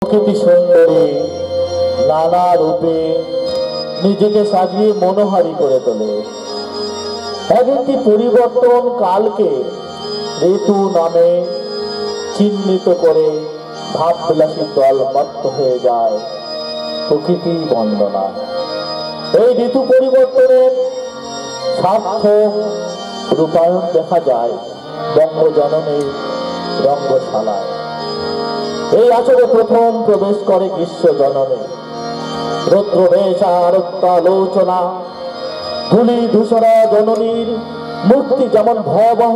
প্রকৃতি সুন্দরী নানা রূপে নিজেকে সাজিয়ে মনোহারী করে তোলে। একটি পরিবর্তন কালকে ঋতু নামে চিহ্নিত করে ভাববিলাসী দল মত্ত হয়ে যায় প্রকৃতি বন্দনা। এই ঋতু পরিবর্তনের সার্থক রূপায়ণ দেখা যায় বঙ্গজননীর রঙ্গশালায়। এই আচরে প্রথম প্রবেশ করে গ্রীষ্ম জননী। রৌদ্রবেশারোচনা ধূলি ধূসরা জননীর মূর্তি যেমন ভয়াবহ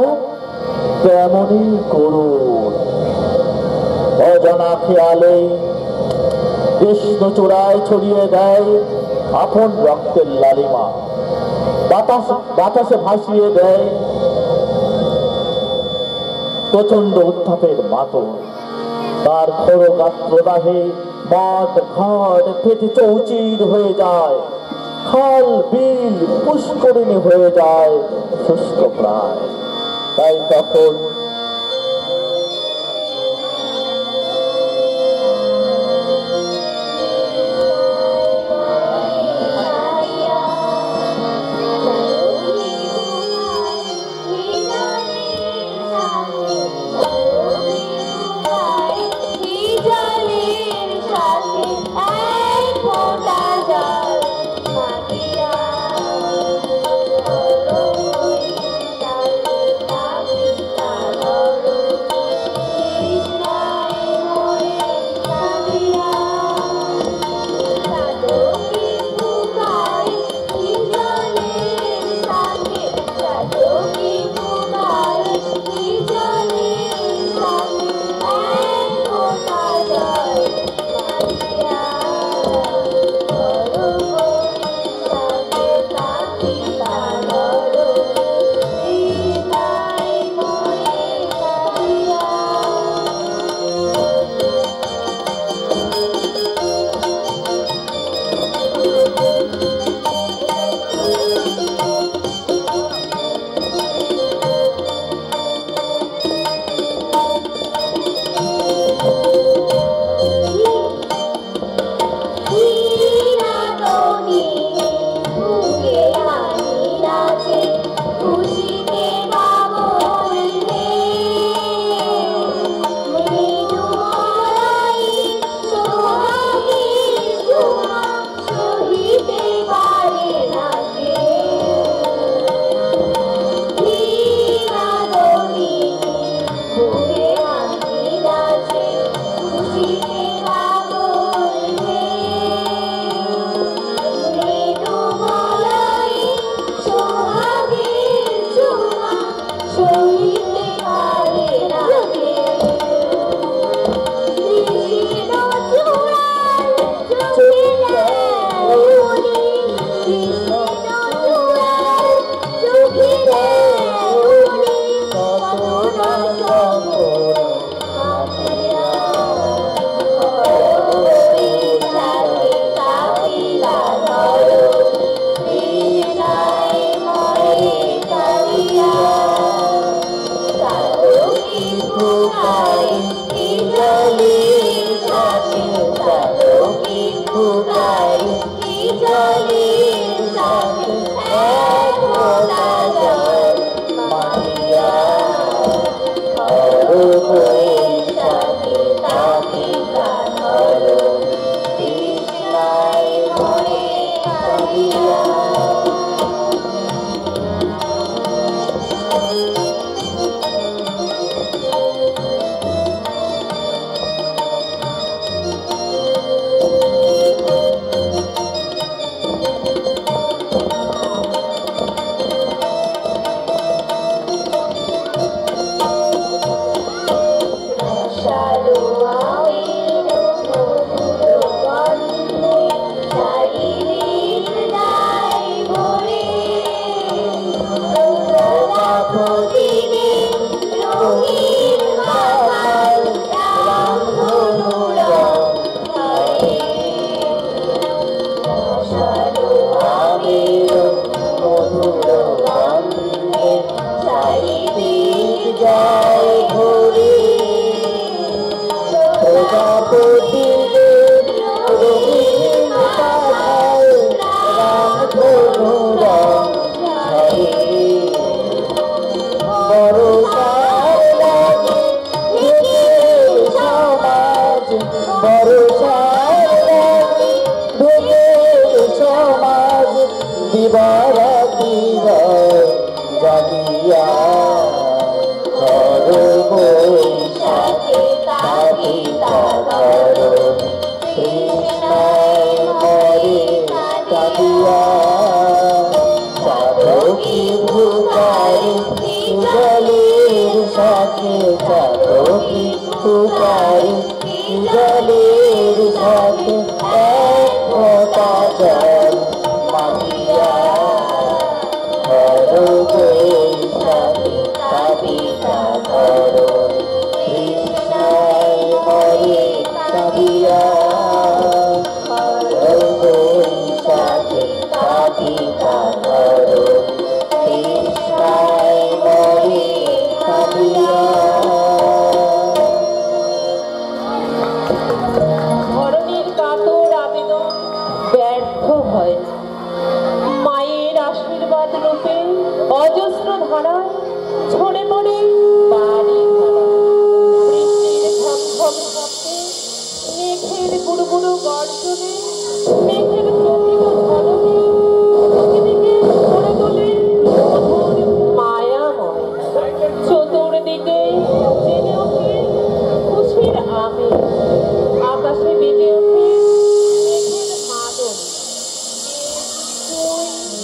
তেমনই করুণ। অজানা খেয়ালে কৃষ্ণ চূড়ায় ছড়িয়ে দেয় আপন রক্তের লালিমা। বাতাসে ভাসিয়ে দেয় প্রচন্ড উত্তাপের মাতন। তার খড়গাত প্রবাহে মাঠ ঘাট ফেটে চৌচির হয়ে যায়, খাল বিল পুষ্করিণী হয়ে যায় শুষ্ক প্রায়। তাই তখন তৃষ্ণায় মরে কাঁদিয়া চাতকি পুকারে জলের সাথে চাতকি পুকারে জলের সাথে এক ফোঁটা জল মাগিয়া ধরো বৈশাখী কাবিতা ধরো তৃষ্ণায় মরে কাঁদিয়া ধরো বৈশাখী কাবিতা ধরো তৃষ্ণায় মরে কাঁদিয়া। ধরণীর কাতর আবেদন ব্যর্থ হয়। মায়ের আশীর্বাদ রূপে অজস্র ধারায় ঝরে পড়ে বাড়ি ধারা। বৃষ্টির ঝমঝম শব্দে, মেঘের গুড়গুড়ো গর্জনে, মেঘের চকিত ঝলকে প্রকৃতিকে করে তোলে মধুর মায়াময়। চতুর্দিকে জেগে ওঠে খুশির আমেজ, আকাশে বেজে ওঠে মেঘের মাদল।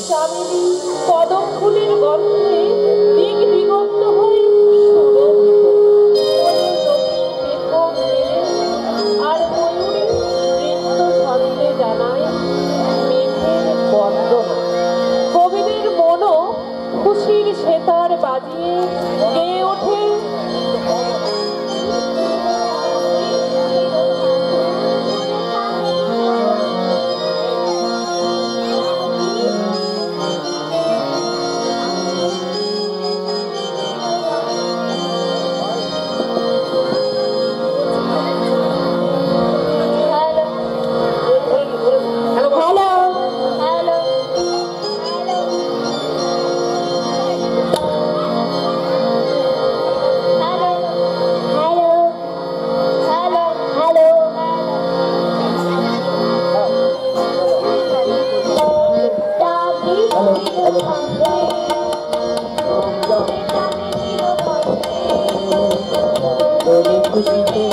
চামেলি কদম ফুলের গন্ধে দিক দিগন্ত হয়ে সুরভিত। রঙিন পেখম মেলে আর ময়ূরী নৃত্য ছন্দে জানায় মেঘের বন্দনা। কবিদের মনও খুশির সেতার বাজিয়ে গেয়ে ওঠে খুশিতে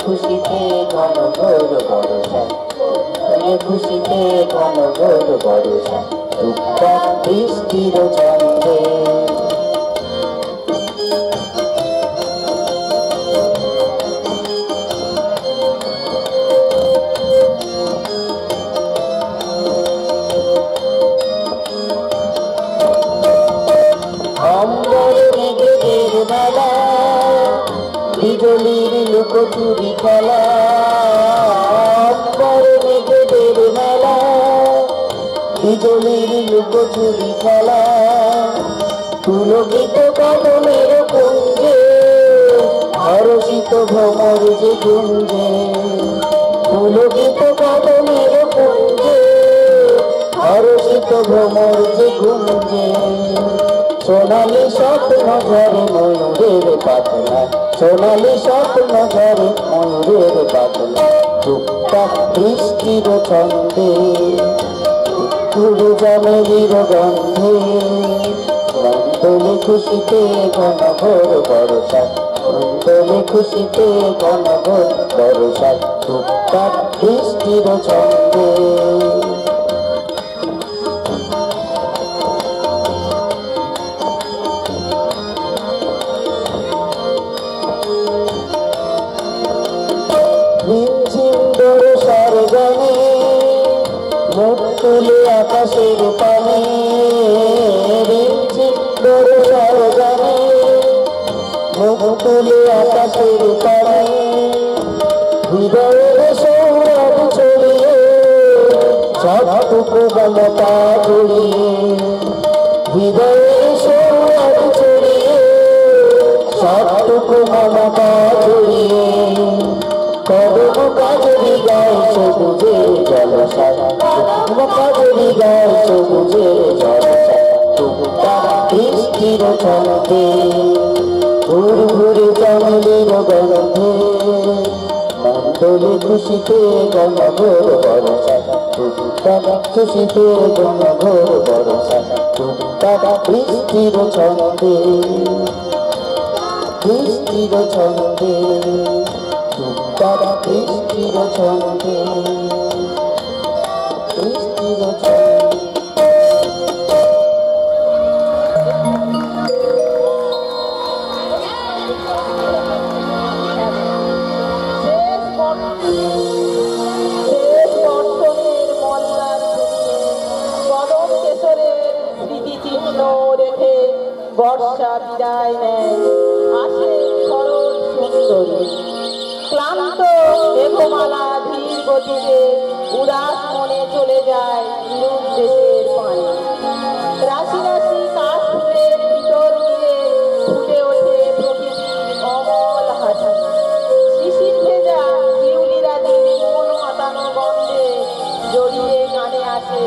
খুশিতে ঘন ঘোর বর্ষা, খুশিতে ঘন ঘোর বর্ষা, টুকটাক বৃষ্টির ছন্দে। বিজলির লুকোচুরি খেলা, মেঘেদের মেলা, বিজলির লুকোচুরি খেলা, পুলকিত কদমের কুঞ্জে, হরষিত ভ্রমর যে গুঞ্জে, পুলকিত কদমের কুঞ্জে, হরষিত ভ্রমর যে গুঞ্জে। সোনালি স্বপ্ন ঝরে ময়ূরের পাতলা, সোনালি স্বপ্ন ঝরে ময়ূরের পাতলা, টুকটাক বৃষ্টির ছন্দে, ফুল জমের গন্ধে, মন্দলে খুশিতে ঘন ঘোর বর্ষা, অন্তরে খুশিতে ঘনঘন বর্ষায় টুকটাক বৃষ্টির ছন্দে। ঝিমঝিম বর্ষার গানে মুখ তুলে আকাশের পানে, ঝিমঝিম বর্ষার গানে মুখ তুলে আকাশের পানে, হৃদয়ের সৌরভ ছড়িয়ে সবটুকু মমতা জড়িয়ে, হৃদয়ের সৌরভ ছড়িয়ে সবটুকু মমতা জড়িয়ে, কদম কাজরি গায়ে সবুজে জলসায়, কদম কাজরি গায়ে সবুজে জলসায় টুকটাক বৃষ্টির ছন্দে, ঘুর ঘুরে চামেলির গন্ধে, মন্ডলে খুশিতে ঘনঘোর বর্ষায় টুকটাক খুশিতে ঘনঘোর বর্ষায় টুকটাক বৃষ্টির ছন্দে, বৃষ্টির ছন্দে, টুকটাক বৃষ্টির ছন্দে, বৃষ্টির ছন্দে। বর্ষা বিদায় নেয়, আসে শরৎ সুন্দরী, ক্লান্ত মেঘমালা ধীর গতিতে উদাস মনে চলে যায় বিরূপ দেশের পানে। রাশি রাশি কাশ ফুলের ভিতর দিয়ে ফুটে ওঠে প্রকৃতির অমল হাসি, শিশির ভেজা শিউলিরাজির মন মাতানো গন্ধে জড়িয়ে গানে আসে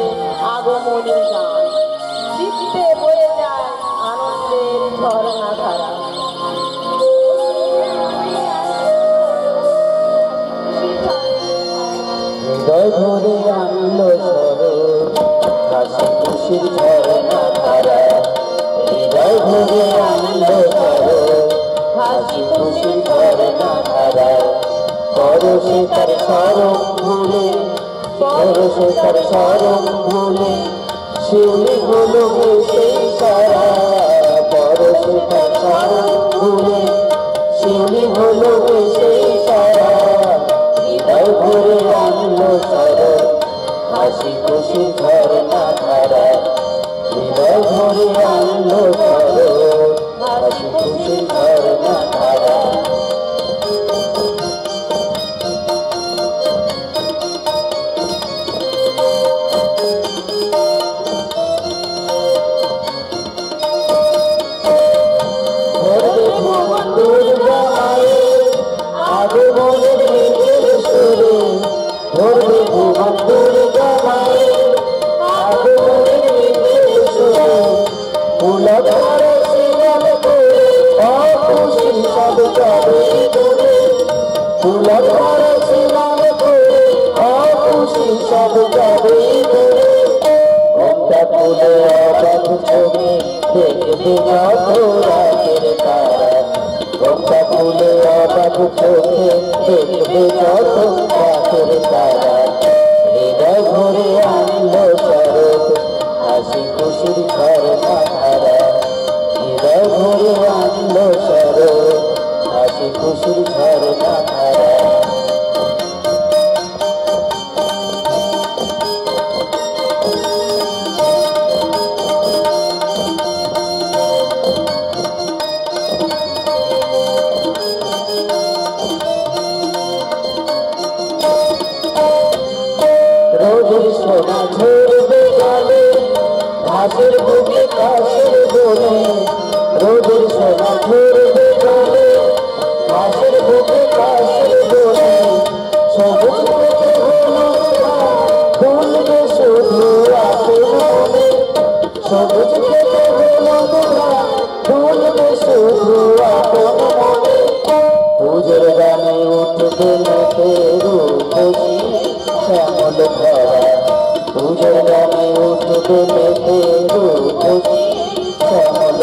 আগমনী গান, চিত্তে বয়ে যায় আনন্দের ঝর্ণা ধারা। হৃদয় ভরে আনলো শরৎ হাসি খুশির ঝর্ণা ধারা, হৃদয় ভরে আনলো শরৎ হাসি খুশির ঝর্ণা ধারা, পরশে তার স্মরণ ভুলে, পরশে তার স্মরণ ভুলে শিউলি হলো সেই সারা, পরশে তার স্মরণ ভুলে শিউলি হলো সেই সারা, হৃদয় ভরে আনলো শরৎ হাসি খুশি ঝর্ণা ধারা, হৃদয় ভরে আনলো শরৎ হাসি খুশি ঝর্ণা ধারা। হৃদয় ভরে আনলো শরৎ হাসি খুশির ঝর্ণা ধারা, হৃদয় ভরে আনলো শরৎ হাসি খুশির ঝর্ণা ধারা। রোদের সোনা ঝরবে গালে ঘাসের বুকে ঘাসের দোলে, রোদের সোনা ঝরবে গালে ঘাসের বুকে ঘাসের দোলে, সবুজ থেকে হলুদ ভুলবে শুধু আপন মনে, সবুজ থেকে হলুদ ভুলবে শুধু আপন মনে, পুজোর গানে উঠবে মেঘে রূপসী শ্যামল ধরা, পুজোর গানে উঠবে মেঘে রূপসী শ্যামল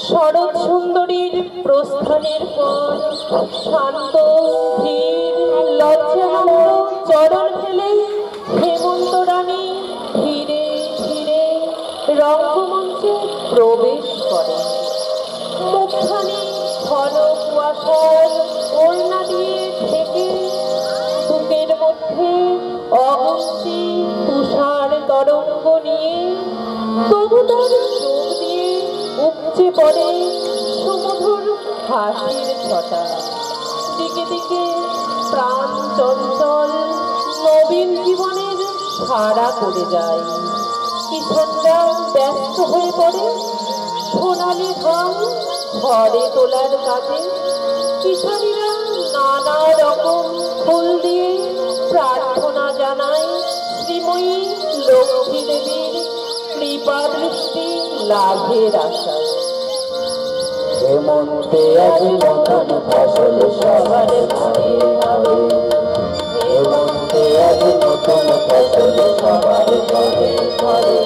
শরৎ সুন্দরীর প্রস্থানের পর শান্ত ধীর লজ্জাবন্ত চরণ ফেলে হেমন্ত রানী ধীরে ধীরে রঙ্গমঞ্চে প্রবেশ করে। মুখখানি ঘন কুয়াশার ওড়না দিয়ে ঢেকে, বুকের মধ্যে অগন্তি তুষার তরঙ্গ নিয়ে তবু তার চোখ দিয়ে উপচে পড়ে সুমধুর হাসির ছটা। দিকে দিকে প্রাণ চঞ্চল নবীন জীবনের সাড়া পড়ে যায়। কিশোররা ব্যস্ত হয়ে পড়ে সোনালি ধান ঘরে তোলার কাজে। কিশোরীরা নানা রকম ফুল দিয়ে প্রার্থনা জানায় শ্রীময়ী লক্ষ্মী দেবীর কৃপা দৃষ্টি লাভের আশায়। হেমন্তে আজ নতুন ফসল সবার ঘরে ঘরে, হেমন্তে আজ নতুন ফসল সবার ঘরে ঘরে।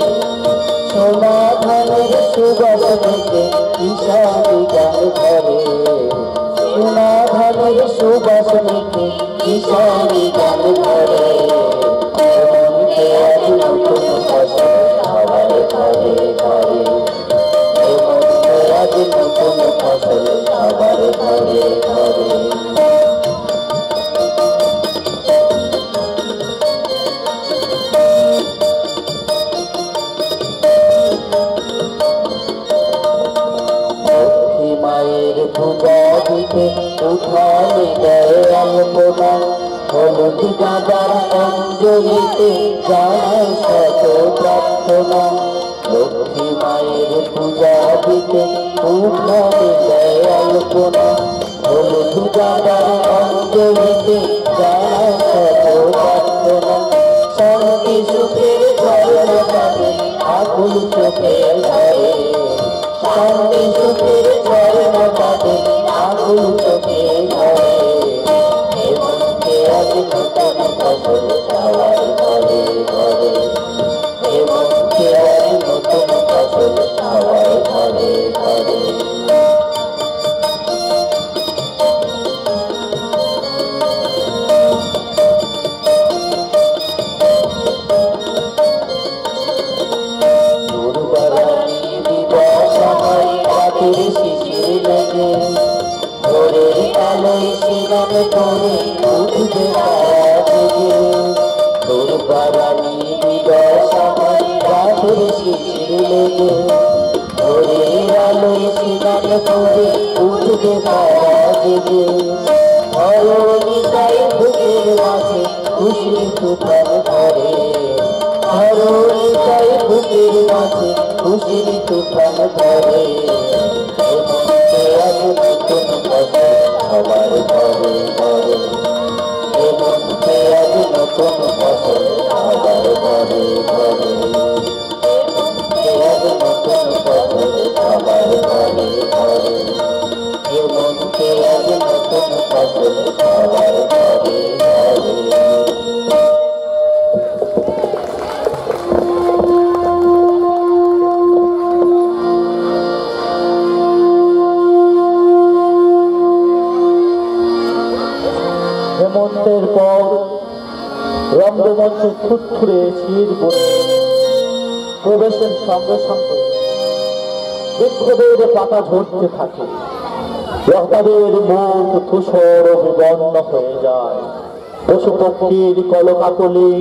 সোনা ধানের সুবাস থেকে কিষানি গান ধরে, সোনা ধানের সুবাস থেকে কিষানি গান ধরে। হেমন্তে আজ নতুন ফসল সবার ঘরে ঘরে, হেমন্তে আজ নতুন ফসল সবার ঘরে ঘরে। মায়ের পূজা দিতে উঠানে দেয় আলপনা, হলুদ গাঁদার অঞ্জলিতে জানায় শত প্রার্থনা। লক্ষ্মী মায়ের পূজা দিতে উঠানে দেয় আলপনা, হলুদ গাঁদার অঞ্জলিতে জানায় শত প্রার্থনা। শান্তি সুখের ঝরনা পাবে আকুল চোখে ধরে, শান্তি সুখের ঝরনা পাবে আকুল চোখে ধরে। হেমন্তে আজ নতুন ফসল সবার ঘরে ঘরে, হেমন্তে আজ নতুন ফসল সবার ঘরে ঘরে। শিশির লেগে ভোরের আলোয় স্নান করে উঠবে তারা জেগে। দুর্বারানি বিদায় সময় রাতের শিশির লেগে ভোরের আলোয় স্নান করে উঠবে তারা জেগে। ধরণিতায় বুকের মাঝে খুশির তুফান ধরে, ধরণিতায় বুকের মাঝে খুশির তুফান ধরে। হেমন্তে আজ নতুন ফসল সবার ঘরে ঘরে, হেমন্তে আজ নতুন ফসল সবার ঘরে ঘরে, হেমন্তে আজ নতুন ফসল সবার ঘরে ঘরে, হেমন্তে আজ নতুন ফসল সবার ঘরে ঘরে। হেমন্তের পর রঙ্গমঞ্চে থুরথুরে শির বনে প্রবেশের সঙ্গে সঙ্গে বৃক্ষদের পাতা ঝরতে থাকে, লতাদের মুখ ধূসর বিবর্ণ হয়ে যায়, পশু পক্ষীর কলকাকলি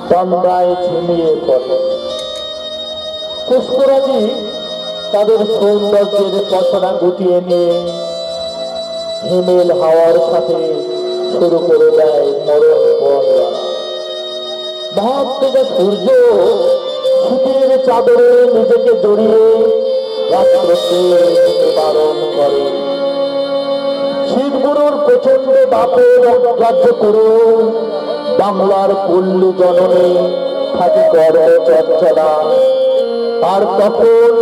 তন্দ্রায় ঝিমিয়ে পড়ে। পুষ্পরাজি তাদের সৌন্দর্যের পছনা গুটিয়ে নিয়ে হিমেল হাওয়ার সাথে শুরু করে দেয় মরণ বন্যা। ভাব থেকে সূর্য শীতের চাদরে নিজেকে জড়িয়ে রাত্রকে নিবারণ করে। শিবগুরুর প্রচন্ড বাপের অগ্রাহ্য করে বাংলার পল্লী জননে থাকে কর্ম চঞ্চলা। আর তখন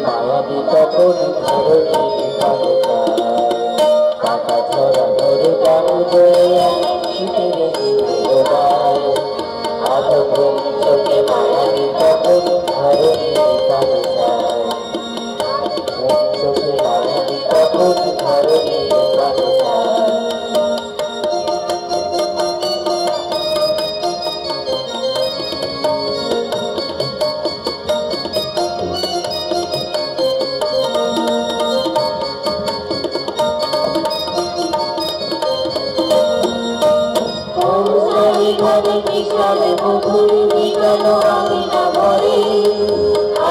মায়াবী তখন কাটা ছড়া ধরে শীতের ঘরে বিশাল মধুর মিটানো আমি না ভরে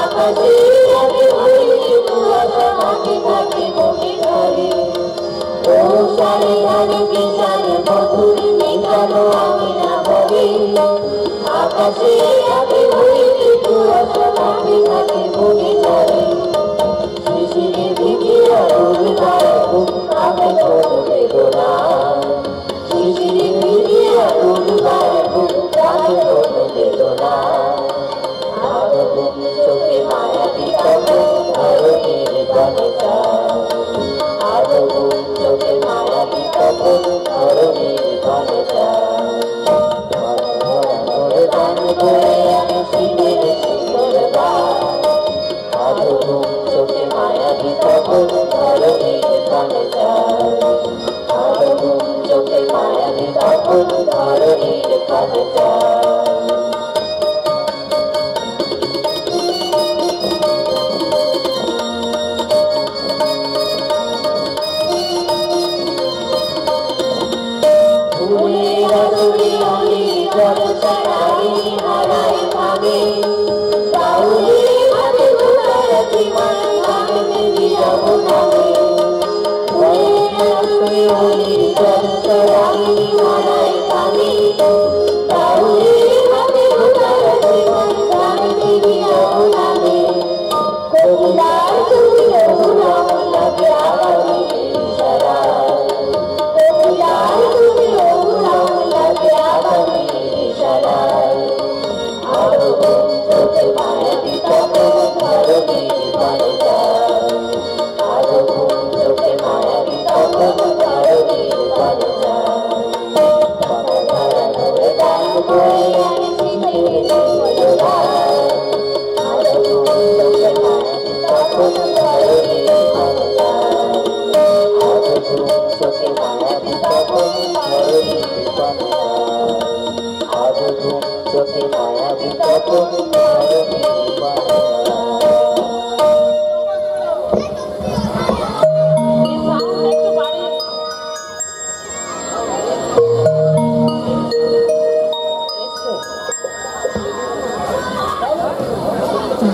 আকাশে রাতে ভরে কুয়াশা থাকে থাকে মনে ধরে ও সারে ঘরে বিশাল মধুর মিটানো আমি না ভরে আকাশে রাতে ভরে কুয়াশা থাকে থাকে মনে ধরে শিশিরে ভিজিয়া উড়বার আমি কোনো বেদনা শিশিরে ভিজিয়া উড়বার আমি কোনো বেদনা চোখে মায়া দিতাম ধরনের গানে চোখে মায়া দিতাম ধরনের গানে গান করে আমি শিবের শিবর চোখে মায়া দিতাম ধরনের গানে চোখে মায়া দিতাম ধরনের গানে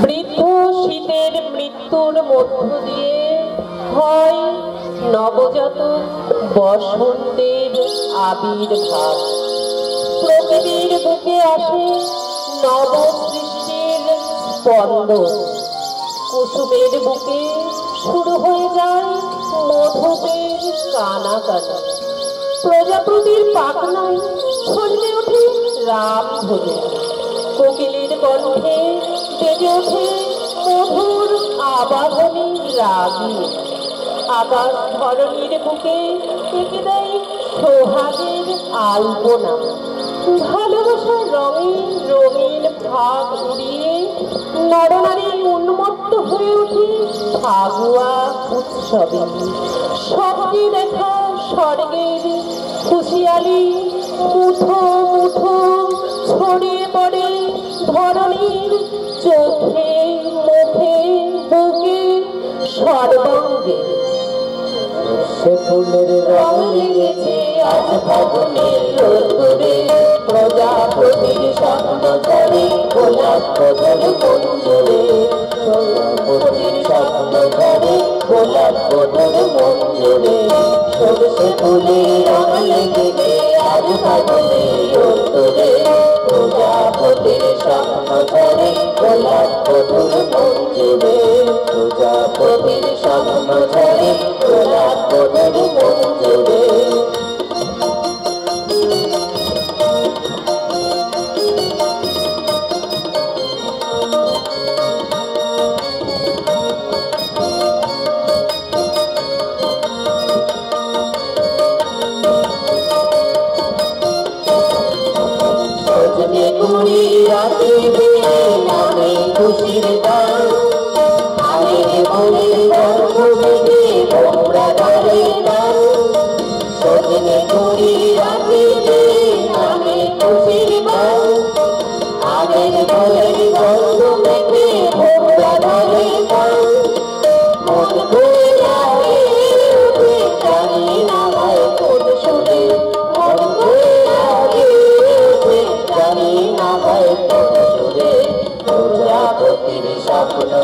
বৃদ্ধ শীতের মৃত্যুর মধ্য দিয়ে হয় নবজাতক বসন্তের আবির্ভাব প্রকৃতির বুকে আসে নব সৃষ্টির স্পন্দন কুসুমের বুকে শুরু হয়ে যায় মধুপের কানাকানি প্রজাপতির পাখনায় ছড়িয়ে ওঠে রামধনু কোকিলের কণ্ঠে বেজে ওঠে মধুর আবাহনী রাগী আকাশ ধরণীর বুকে এঁকে দেয় সোহাগের আলপনা ভালোবাসার রঙে রঙিন ভাগ উড়িয়ে নরনারী উন্মত্ত হয়ে ওঠে ফাগুয়া উৎসবে স্বপ্নে দেখা স্বর্গের খুশিয়ালি মুঠো মুঠো ছড়িয়ে পড়ে ধরণীর চোখে মুখে বুকে সর্বাঙ্গে সে ফুলের রং লেগেছে আজ ফাগুনের রোদ্দুরে প্রজাপতির স্বপ্ন ধরে গোলাপ কদর মঞ্জুরে প্রজাপতির স্বপ্ন ধরে গোলাপ কদর মঞ্জুরে সে ফুলের রং লেগেছে আজ ফাগুনের রোদ্দুরে প্রজাপতির স্বপ্ন ধরে গোলাপ কদর মঞ্জুরে প্রজাপতির স্বপ্ন ধরে গোলাপ কদর মঞ্জুরে সজনে কুড়ি রাতে নামে খুশির গান আমের বনের গর্ভ বেঁধে তোমরা গানে গান সজনে কুড়ি রাতে নামে খুশির গান আমের বনের গর্ভ বেঁধে তোমরা গানে গান মন করে লাগে উঠে জানি না হয় কোন সুরে মন করে লাগে উঠে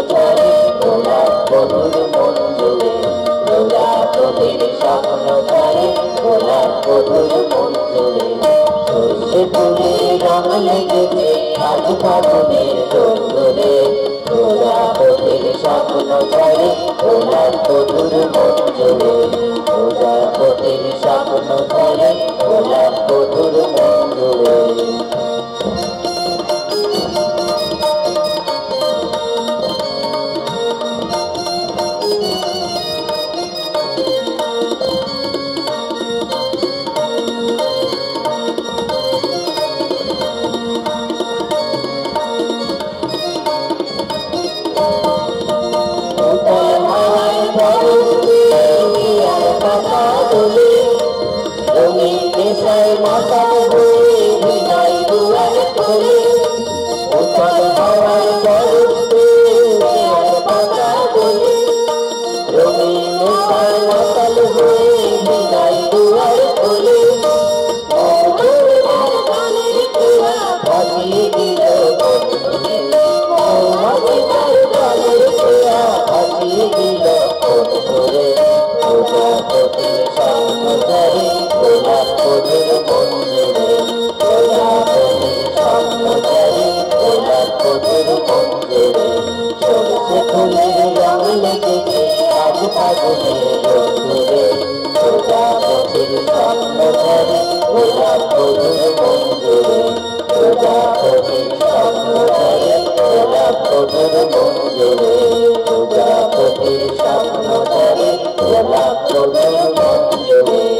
ধরে গোলাপ বধুর মঞ্জুরে প্রজাপতির স্বপ্ন ধরে গোলাপ বধুর মঞ্জুরে সর্ষে ফুলে রং লেগেছে আজ ফাগুনের রোদ্দুরে প্রজাপতির স্বপ্ন ধরে গোলাপ বধুর মঞ্জুরে প্রজাপতির স্বপ্ন ধরে গোলাপ বধুর মঞ্জুরে মাতাল হয়ে হৃদয় দুয়ার খোলে উত্তর হওয়ার পরতে পাতা বলে রঙিন নেশায় মাতাল হয়ে হৃদয় দুয়ার খোলে ভাসিয়ে দিল ভাসিয়ে দিল করে প্রজাপতির স্বপ্ন ধরে গোলাপ বধুর মঞ্জুরে প্রজাপতির স্বপ্ন ধরে গোলাপ বধুর মঞ্জুরে সরষে ফুলের রং লেগেছে আজ ফাগুনের রোদ্দুরে প্রজাপতির স্বপ্ন ধরে গোলাপ বধুর মঞ্জুরে প্রজাপতির স্বপ্ন ধরে গোলাপ বধুর মঞ্জুরে প্রজাপতির স্বপ্ন ধরে গোলাপ বধুর মঞ্জুরে